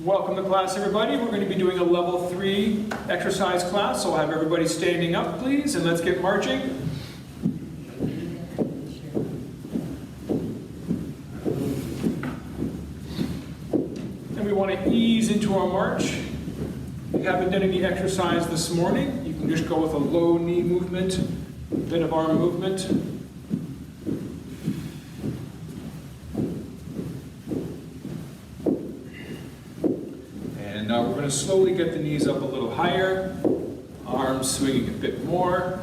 Welcome to class, everybody. We're going to be doing a level 3 exercise class, so I'll have everybody standing up, please, and let's get marching. And we want to ease into our march. If you haven't done any exercise this morning, you can just go with a low knee movement, a bit of arm movement. Now we're going to slowly get the knees up a little higher, arms swinging a bit more.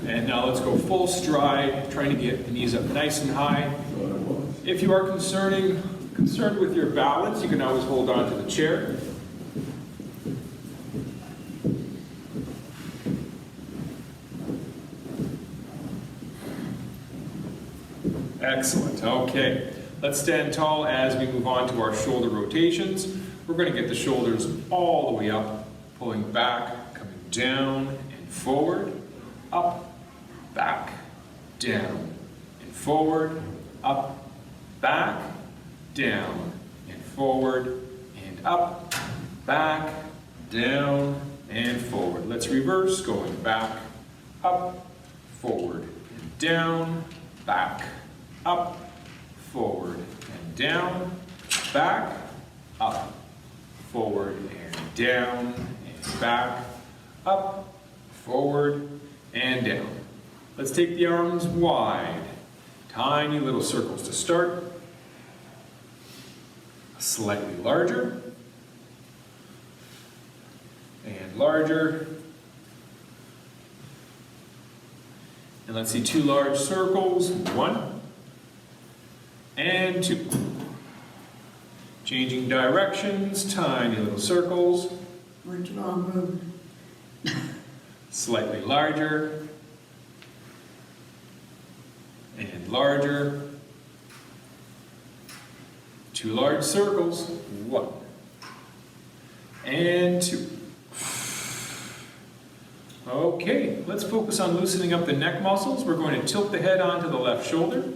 And now let's go full stride, trying to get the knees up nice and high. If you are concerned with your balance, you can always hold on to the chair. Excellent. Okay. Let's stand tall as we move on to our shoulder rotations. We're going to get the shoulders all the way up, pulling back, coming down and forward, up, back, down, and forward, up, back, down, and forward, and up, back, down, and forward. Let's reverse, going back, up, forward, and down, back, up, forward, and down, back, up, forward, and down, and back, up, forward, and down. Let's take the arms wide. Tiny little circles to start. Slightly larger. And larger. And let's see, 2 large circles. 1. And 2. Changing directions, tiny little circles. Went wrong road. Slightly larger. And larger. 2 large circles. 1. And 2. Okay, let's focus on loosening up the neck muscles. We're going to tilt the head onto the left shoulder.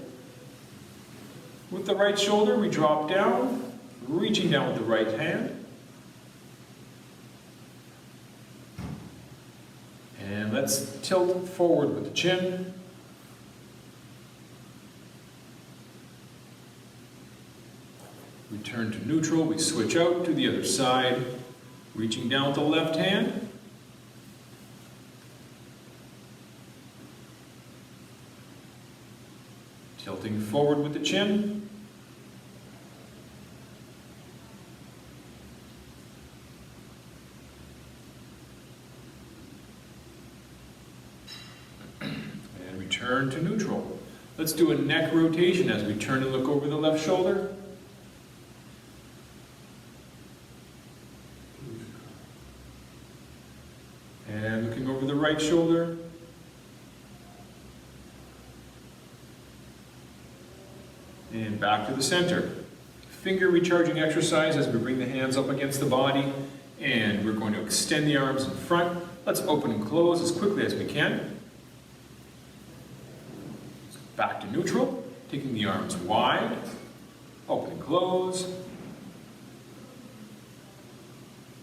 With the right shoulder, we drop down, reaching down with the right hand. And let's tilt forward with the chin. Return to neutral, we switch out to the other side, reaching down with the left hand. Tilting forward with the chin. And return to neutral. Let's do a neck rotation as we turn and look over the left shoulder. And looking over the right shoulder. And back to the center. Finger recharging exercise as we bring the hands up against the body. And we're going to extend the arms in front. Let's open and close as quickly as we can. Back to neutral. Taking the arms wide. Open and close.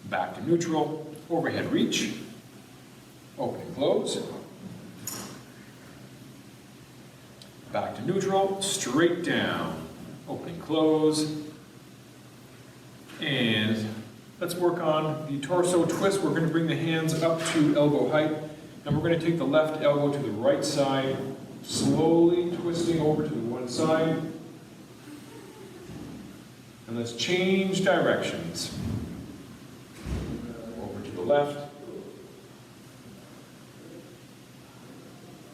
Back to neutral. Overhead reach. Open and close. Back to neutral, straight down, open and close. And let's work on the torso twist. We're going to bring the hands up to elbow height. And we're going to take the left elbow to the right side, slowly twisting over to the one side. And let's change directions. Over to the left.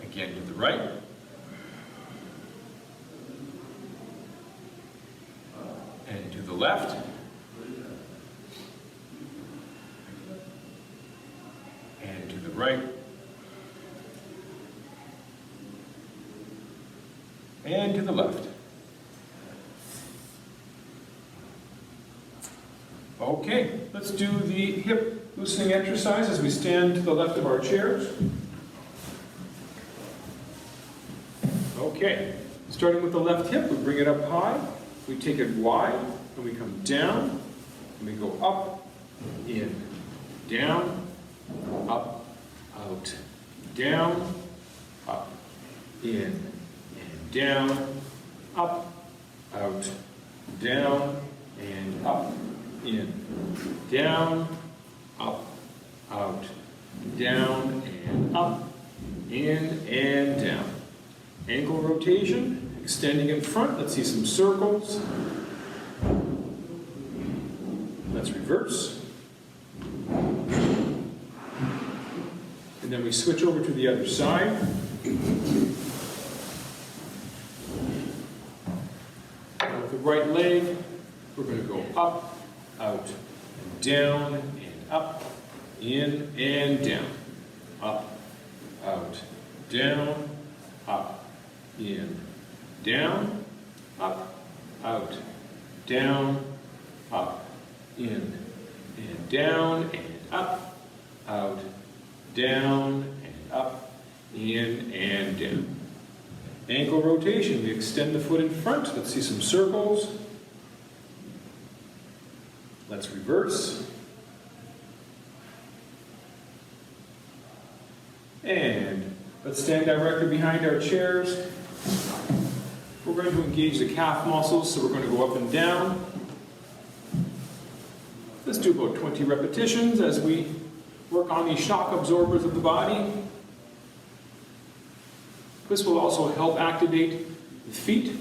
Again to the right. And to the left. And to the right. And to the left. Okay, let's do the hip loosening exercise as we stand to the left of our chairs. Okay, starting with the left hip, we bring it up high, we take it wide, and we come down, and we go up, in, down, up, out, down, up, in, and down, up, out, down, and up, in, down, up, out, down, and up, in, and down. Ankle rotation, extending in front. Let's see some circles. Let's reverse. And then we switch over to the other side. Now with the right leg, we're going to go up, out, and down, and up, in, and down. Up, out, down, up, in, down, up, out, down, up, in, and down, and up, out, down, and up, in, and down. Ankle rotation, we extend the foot in front. Let's see some circles. Let's reverse. And let's stand directly behind our chairs. We're going to engage the calf muscles, so we're going to go up and down. Let's do about 20 repetitions as we work on the shock absorbers of the body. This will also help activate the feet.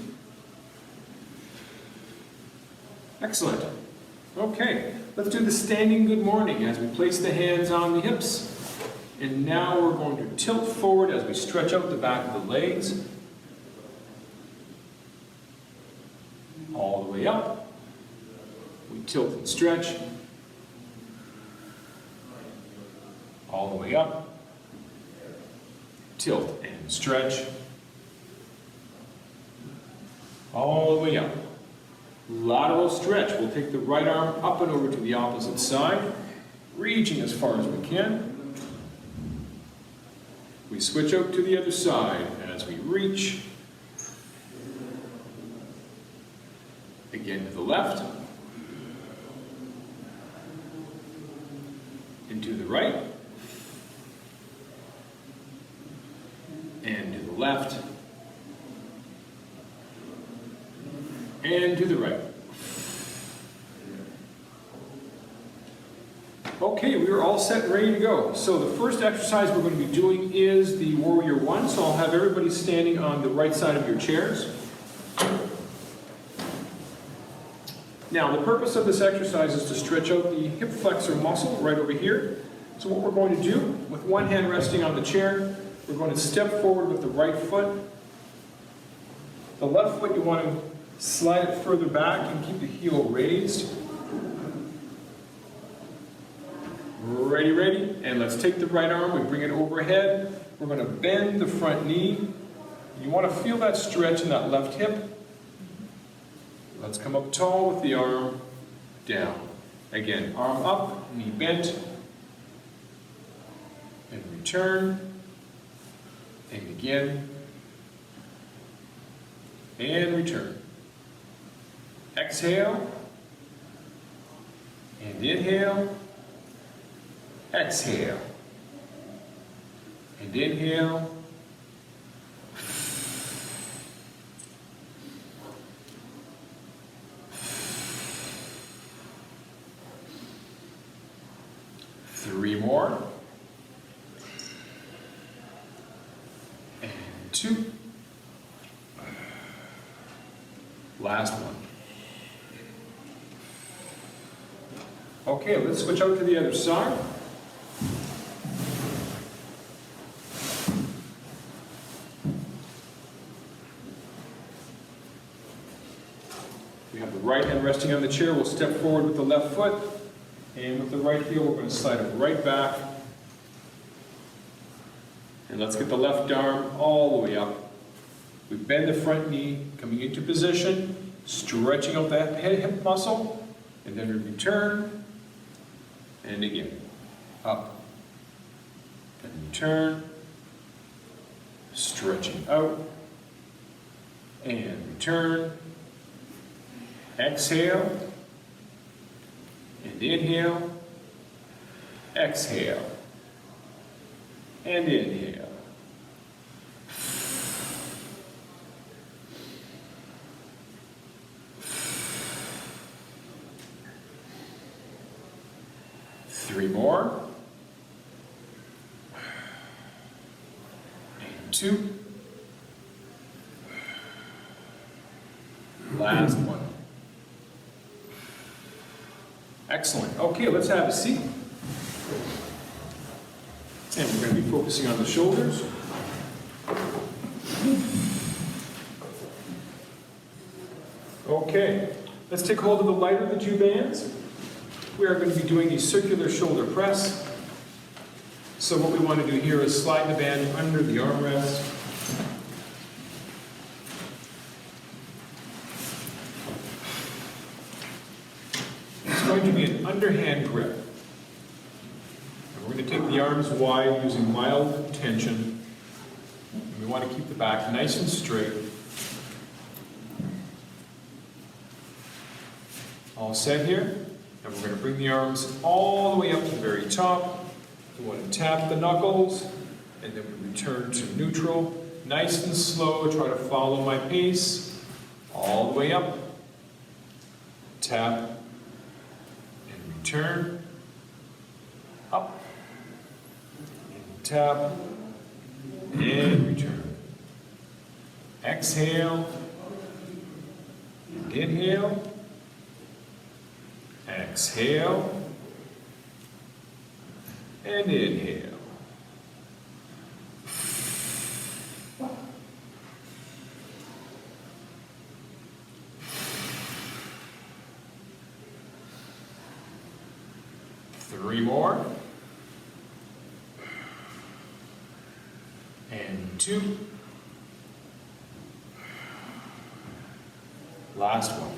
Excellent. Okay, let's do the standing good morning as we place the hands on the hips. And now we're going to tilt forward as we stretch out the back of the legs. All the way up. We tilt and stretch. All the way up. Tilt and stretch. All the way up. Lateral stretch. We'll take the right arm up and over to the opposite side, reaching as far as we can. We switch out to the other side as we reach. Again to the left. And to the right. And to the left. And to the right. Okay, we are all set and ready to go. So the first exercise we're going to be doing is the Warrior One. So I'll have everybody standing on the right side of your chairs. Now, the purpose of this exercise is to stretch out the hip flexor muscle right over here. So what we're going to do, with one hand resting on the chair, we're going to step forward with the right foot. The left foot, you want to slide it further back and keep the heel raised. Ready, ready? And let's take the right arm, we bring it overhead. We're going to bend the front knee. You want to feel that stretch in that left hip. Let's come up tall with the arm down. Again, arm up, knee bent. And return. And again. And return. Exhale. And inhale. Exhale. And inhale. Three more. And two. Last one. Okay, let's switch out to the other side. We have the right hand resting on the chair. We'll step forward with the left foot. And with the right heel, we're going to slide it right back. And let's get the left arm all the way up. We bend the front knee, coming into position, stretching out that hip muscle, and then we return, and again. up, and return, stretching out, and return, exhale, and inhale, exhale, and inhale. Three more. And two. Last one. Excellent. Okay, let's have a seat. And we're going to be focusing on the shoulders. Okay, let's take hold of the lighter of the two bands. We are going to be doing a circular shoulder press. So what we want to do here is slide the band under the armrest. It's going to be an underhand grip. And we're going to take the arms wide using mild tension. And we want to keep the back nice and straight. All set here? And we're going to bring the arms all the way up to the very top. We want to tap the knuckles, and then we return to neutral. Nice and slow, try to follow my pace. All the way up. Tap, and return. Up, and tap, and return. Exhale, and inhale. Exhale, and inhale. Three more. And two. Last one.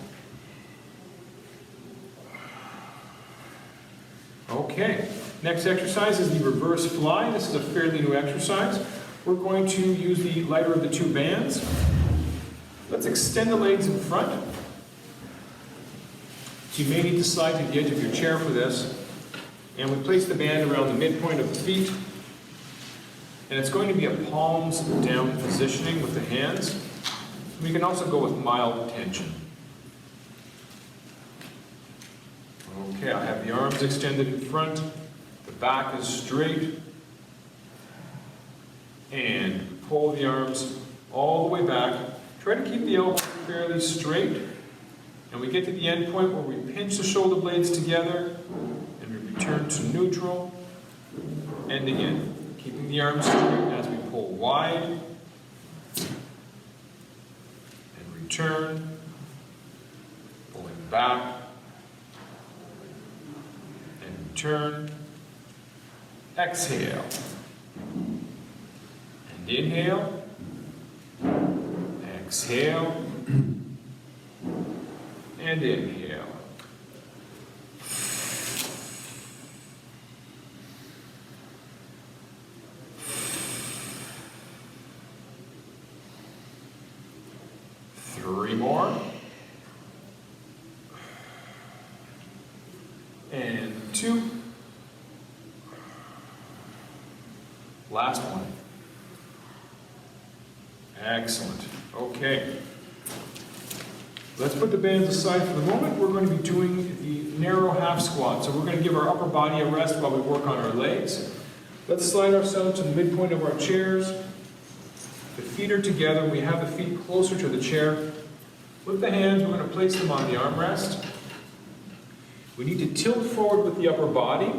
Okay, next exercise is the reverse fly. This is a fairly new exercise. We're going to use the lighter of the two bands. Let's extend the legs in front. So you may need to slide to the edge of your chair for this. And we place the band around the midpoint of the feet. And it's going to be a palms down positioning with the hands. We can also go with mild tension. Okay, I have the arms extended in front, the back is straight, and pull the arms all the way back. Try to keep the elbows fairly straight, and we get to the end point where we pinch the shoulder blades together, and we return to neutral, and again, keeping the arms straight as we pull wide, and return, pulling back, turn, exhale, and inhale, exhale, and inhale. Three more. And two. Last one. Excellent. Okay. Let's put the bands aside for the moment. We're going to be doing the narrow half squat. So we're going to give our upper body a rest while we work on our legs. Let's slide ourselves to the midpoint of our chairs. The feet are together. We have the feet closer to the chair. With the hands, we're going to place them on the armrest. We need to tilt forward with the upper body.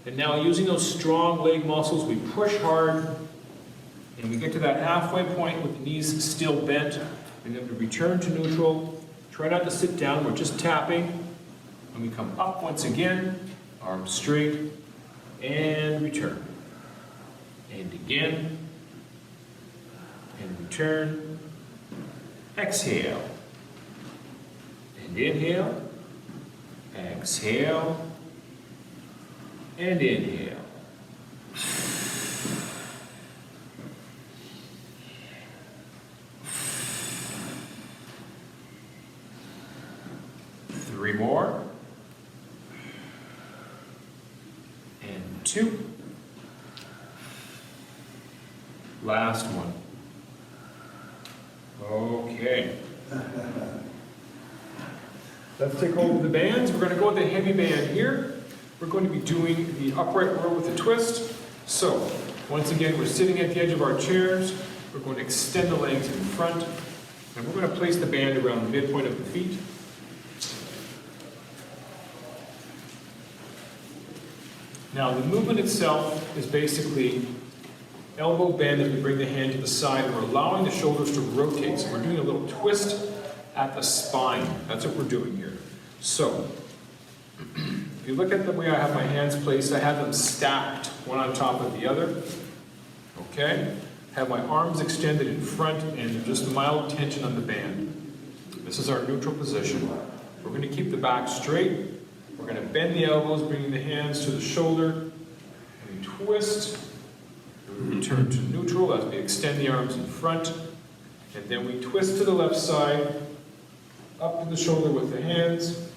And now using those strong leg muscles, we push hard. And we get to that halfway point with the knees still bent. And then we return to neutral. Try not to sit down, we're just tapping. And we come up once again, arms straight, and return. And again, and return. Exhale. And inhale. Exhale. and inhale. Three more. And two. Last one. Okay. Let's take hold of the bands. We're going to go with the heavy band here. We're going to be doing the upright row with a twist. So, once again, we're sitting at the edge of our chairs. We're going to extend the legs in front. And we're going to place the band around the midpoint of the feet. Now, the movement itself is basically elbow bend as we bring the hand to the side. We're allowing the shoulders to rotate. So we're doing a little twist at the spine. That's what we're doing here. So, if you look at the way I have my hands placed, I have them stacked, one on top of the other. Okay? Have my arms extended in front and just mild tension on the band. This is our neutral position. We're going to keep the back straight. We're going to bend the elbows, bringing the hands to the shoulder. And we twist. We return to neutral as we extend the arms in front. And then we twist to the left side, up to the shoulder with the hands,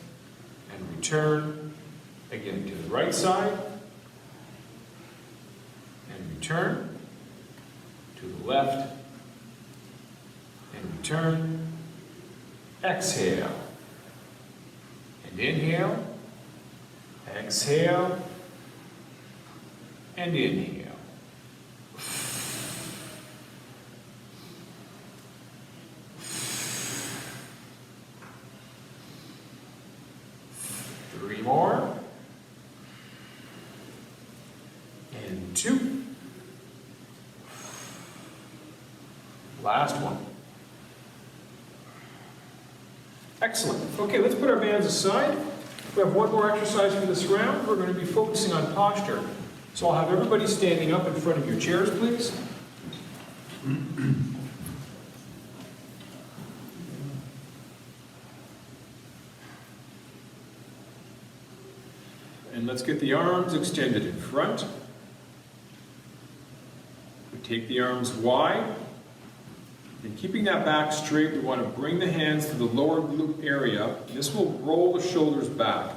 and return. Again to the right side, and return. To the left, and return. Exhale, and inhale. Exhale, and inhale. Three more. And two. Last one. Excellent. Okay, let's put our bands aside. We have one more exercise for this round. We're going to be focusing on posture. So I'll have everybody standing up in front of your chairs, please. And let's get the arms extended in front. We take the arms wide. And keeping that back straight, we want to bring the hands to the lower glute area. This will roll the shoulders back.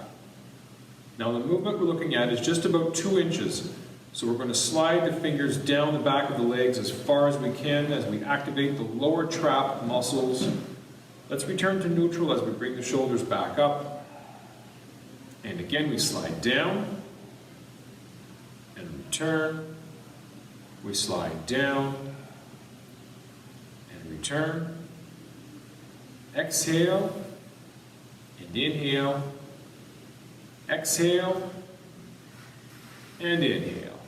Now the movement we're looking at is just about 2 inches. So we're going to slide the fingers down the back of the legs as far as we can as we activate the lower trap muscles. Let's return to neutral as we bring the shoulders back up. And again, we slide down and return. We slide down and return. Exhale and inhale. Exhale and inhale.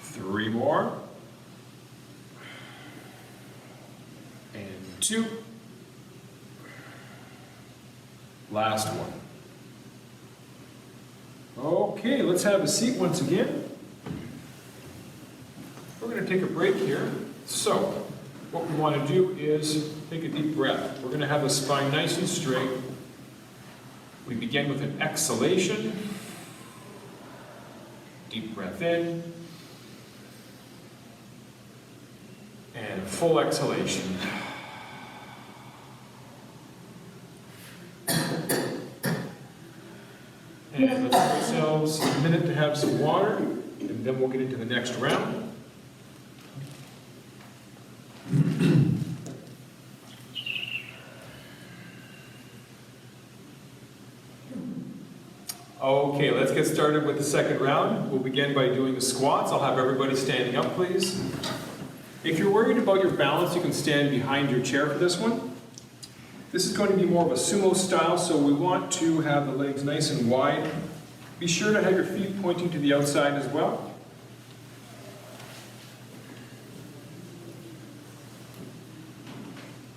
Three more. And two. Last one. Okay, let's have a seat once again. We're going to take a break here. So, what we want to do is take a deep breath. We're going to have the spine nice and straight. We begin with an exhalation. Deep breath in. And a full exhalation. And let's give ourselves a minute to have some water, and then we'll get into the next round. Okay, let's get started with the second round. We'll begin by doing the squats. I'll have everybody standing up, please. If you're worried about your balance, you can stand behind your chair for this one. This is going to be more of a sumo style, so we want to have the legs nice and wide. Be sure to have your feet pointing to the outside as well.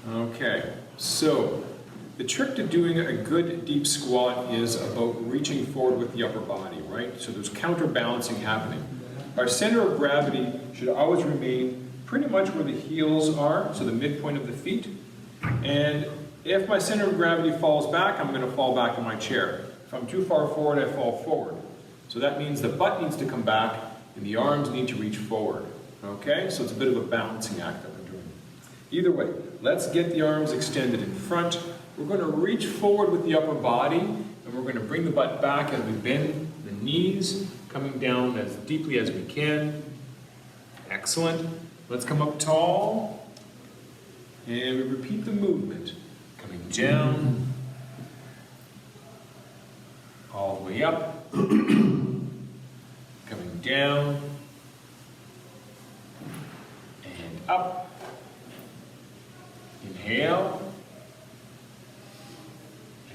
Okay, so the trick to doing a good deep squat is about reaching forward with the upper body, right? So there's counterbalancing happening. Our center of gravity should always remain pretty much where the heels are, so the midpoint of the feet. And if my center of gravity falls back, I'm going to fall back in my chair. If I'm too far forward, I fall forward. So that means the butt needs to come back and the arms need to reach forward. Okay, so it's a bit of a balancing act that we're doing. Either way, let's get the arms extended in front. We're going to reach forward with the upper body, and we're going to bring the butt back as we bend the knees, coming down as deeply as we can. Excellent. Let's come up tall, and we repeat the movement. Coming down, all the way up, coming down, and up. Inhale,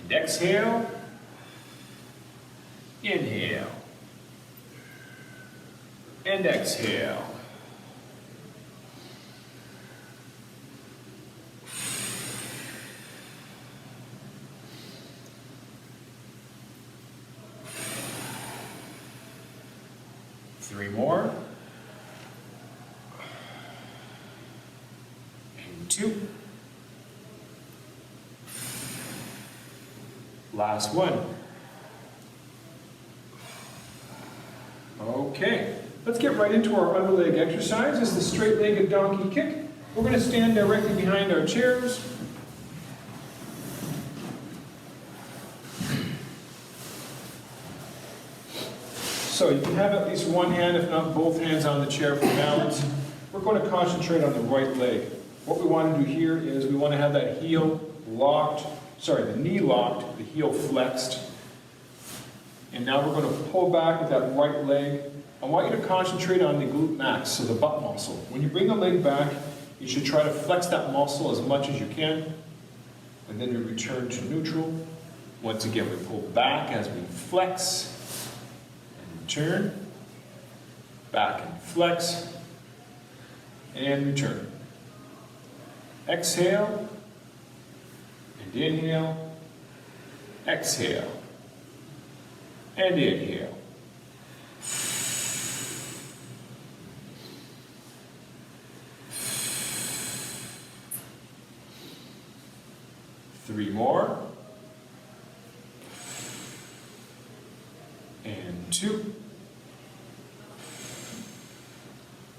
and exhale, inhale, and exhale. Three more. And two. Last one. Okay, let's get right into our underleg exercise. This is the straight-legged donkey kick. We're going to stand directly behind our chairs. So you can have at least one hand, if not both hands, on the chair for balance. We're going to concentrate on the right leg. What we want to do here is we want to have that heel locked, the knee locked, the heel flexed. And now we're going to pull back with that right leg. I want you to concentrate on the glute max, so the butt muscle. When you bring the leg back, you should try to flex that muscle as much as you can. And then we return to neutral. Once again, we pull back as we flex. And return. Back and flex. And return. Exhale. And inhale. Exhale. And inhale. Three more. And two.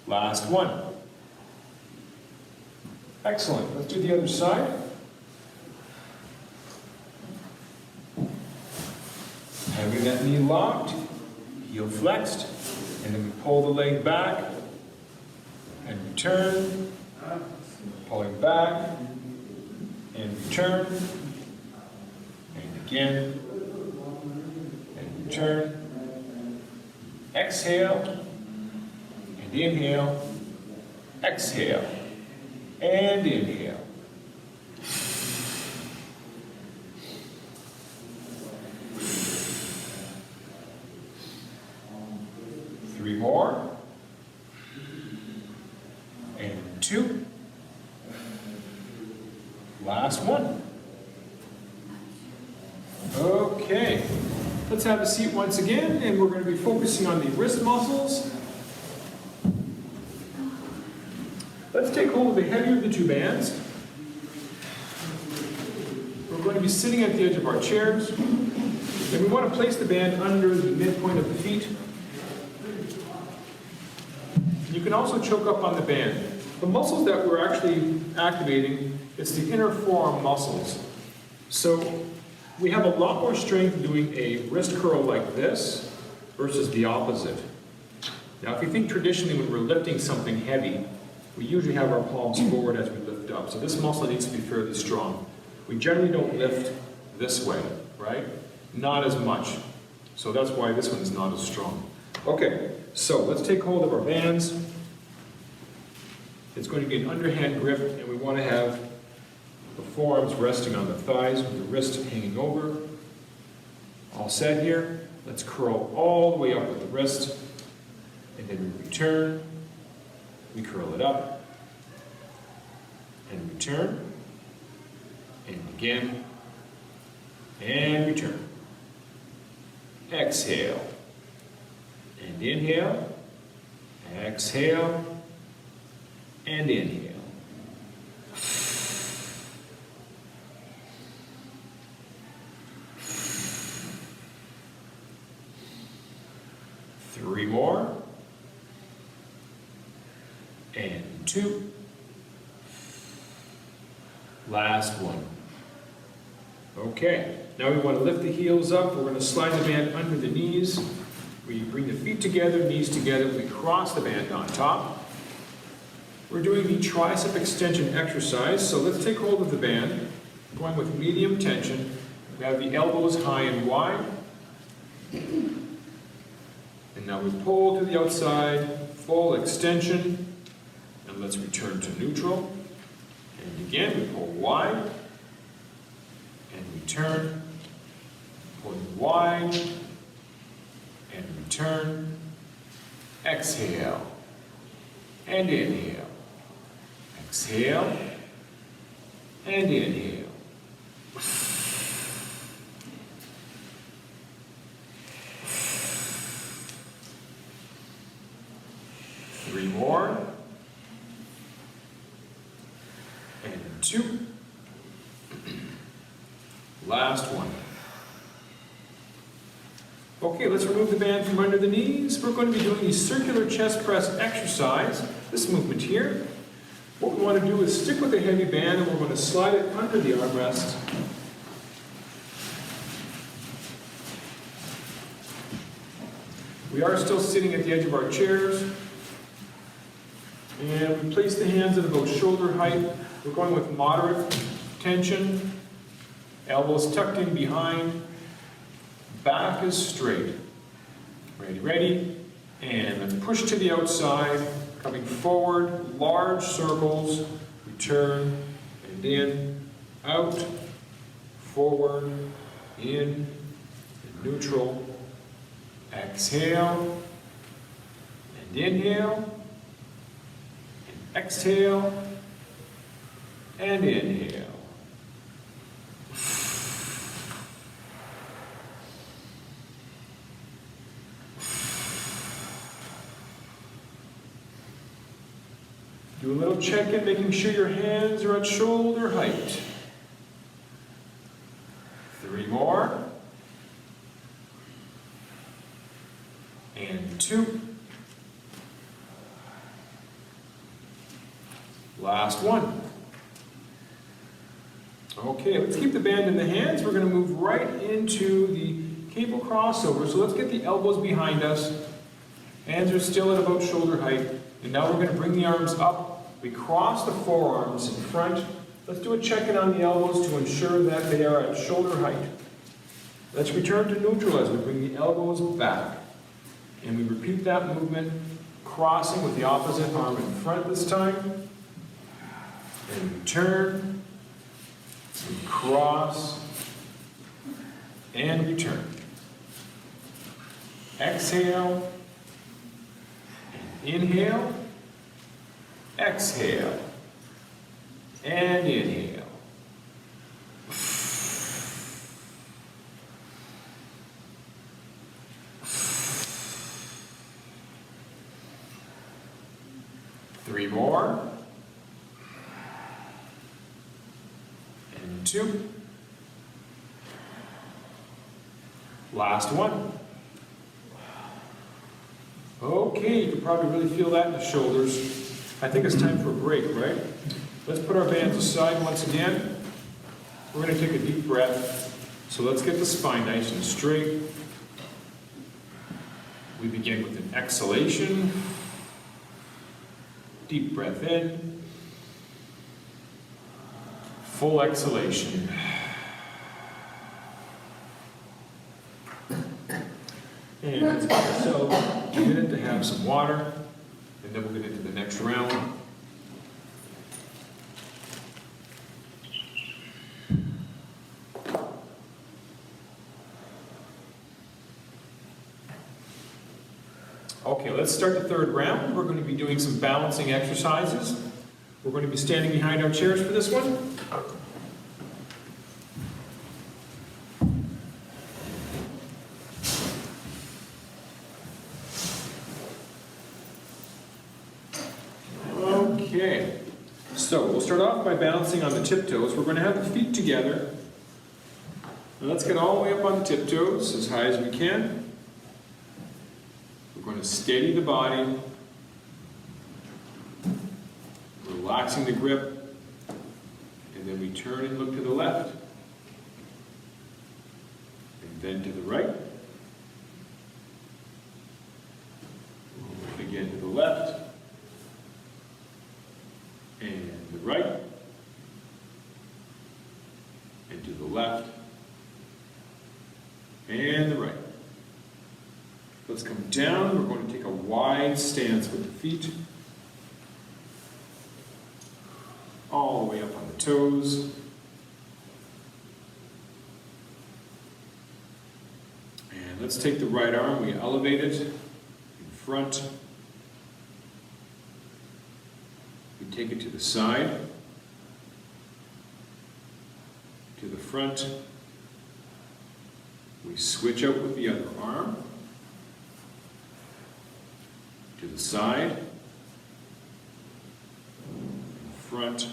Last one. Excellent. Let's do the other side. Having that knee locked, heel flexed, and then we pull the leg back and return, pulling back and return, and again, and return, exhale, and inhale, exhale, and inhale. Three more, and two. Last one. Okay, let's have a seat once again, and we're going to be focusing on the wrist muscles. Let's take hold of the heavier of the two bands. We're going to be sitting at the edge of our chairs, and we want to place the band under the midpoint of the feet. You can also choke up on the band. The muscles that we're actually activating, it's the inner forearm muscles. So we have a lot more strength doing a wrist curl like this versus the opposite. Now if you think traditionally when we're lifting something heavy, we usually have our palms forward as we lift up. So this muscle needs to be fairly strong. We generally don't lift this way, right? Not as much. So that's why this one is not as strong. Okay, so let's take hold of our bands. It's going to be an underhand grip, and we want to have the forearms resting on the thighs with the wrist hanging over. All set here. Let's curl all the way up with the wrist, and then we return. We curl it up, and return, and again, and return. Exhale. And inhale, exhale, and inhale. Three more. And two. Last one. Okay, now we want to lift the heels up. We're going to slide the band under the knees. We bring the feet together, knees together. We cross the band on top. We're doing the tricep extension exercise. So let's take hold of the band, going with medium tension. We have the elbows high and wide. And now we pull to the outside, full extension. And let's return to neutral. And again, we pull wide. And return. Pulling wide. And return. Exhale. And inhale. Exhale. And inhale. Three more. And two. Last one. Okay, let's remove the band from under the knees. We're going to be doing the circular chest press exercise, this movement here. What we want to do is stick with the heavy band and we're going to slide it under the armrest. We are still sitting at the edge of our chairs. And we place the hands at about shoulder height. We're going with moderate tension. Elbows tucked in behind. Back is straight. Ready, ready. And then push to the outside. Coming forward, large circles. Return and in, out, forward, in, and neutral. Exhale and inhale. And exhale and inhale. Do a little check-in, making sure your hands are at shoulder height. Three more. And two. Last one. Okay, let's keep the band in the hands. We're going to move right into the cable crossover. So let's get the elbows behind us. Hands are still at about shoulder height. And now we're going to bring the arms up. We cross the forearms in front. Let's do a check-in on the elbows to ensure that they are at shoulder height. Let's return to neutral as we bring the elbows back. And we repeat that movement, crossing with the opposite arm in front this time. And return. And cross. And return. Exhale. And inhale. Exhale. And inhale. Three more. And two. Last one. Okay, you can probably really feel that in the shoulders. I think it's time for a break, right? Let's put our bands aside once again. We're going to take a deep breath. So let's get the spine nice and straight. We begin with an exhalation. Deep breath in. Full exhalation. And let's give ourselves a minute to have some water. And then we'll get into the next round. Okay, let's start the third round. We're going to be doing some balancing exercises. We're going to be standing behind our chairs for this one. Okay. by balancing on the tiptoes. We're going to have the feet together. And let's get all the way up on the tiptoes as high as we can. We're going to steady the body, relaxing the grip, and then we turn and look to the left. And then to the right. Again to the left. And the right. And to the left. And the right. Let's come down. We're going to take a wide stance with the feet. All the way up on the toes. And let's take the right arm. We elevate it in front. We take it to the side. To the front. We switch out with the other arm. To the side. Front.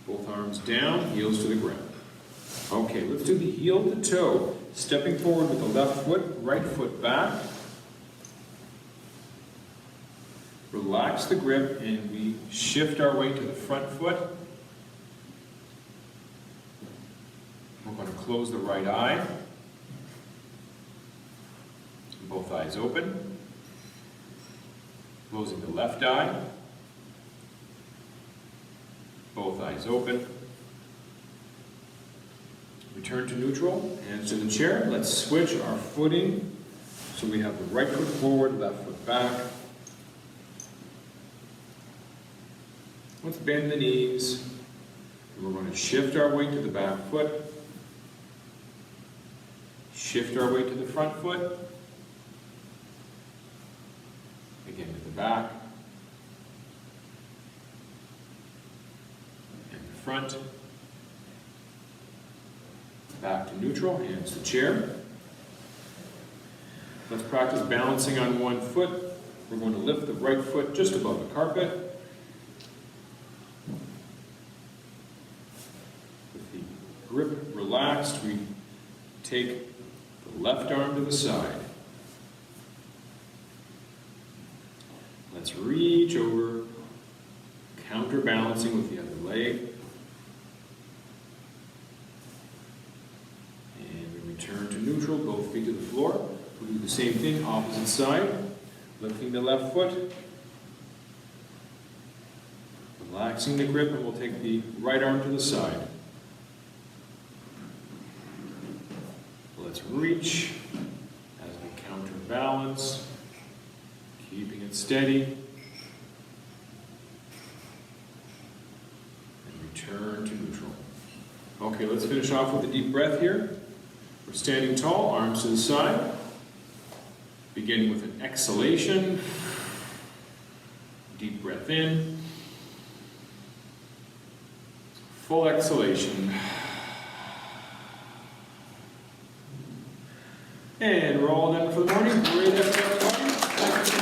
Both arms down, heels to the ground. Okay, let's do the heel to toe. Stepping forward with the left foot, right foot back. Relax the grip and we shift our weight to the front foot. We're going to close the right eye. Both eyes open. Closing the left eye. Both eyes open. Return to neutral, hands to the chair. Let's switch our footing. So we have the right foot forward, left foot back. Let's bend the knees. And we're going to shift our weight to the back foot. Shift our weight to the front foot. Again to the back. And the front. Back to neutral, hands to chair. Let's practice balancing on one foot. We're going to lift the right foot just above the carpet. With the grip relaxed, we take the left arm to the side. Let's reach over, counterbalancing with the other leg. Turn to neutral, both feet to the floor. We'll do the same thing, opposite side. Lifting the left foot. Relaxing the grip, and we'll take the right arm to the side. Let's reach as we counterbalance, keeping it steady. And return to neutral. Okay, let's finish off with a deep breath here. We're standing tall, arms to the side, beginning with an exhalation. Deep breath in. Full exhalation. And we're all done for the morning. Great effort, everybody.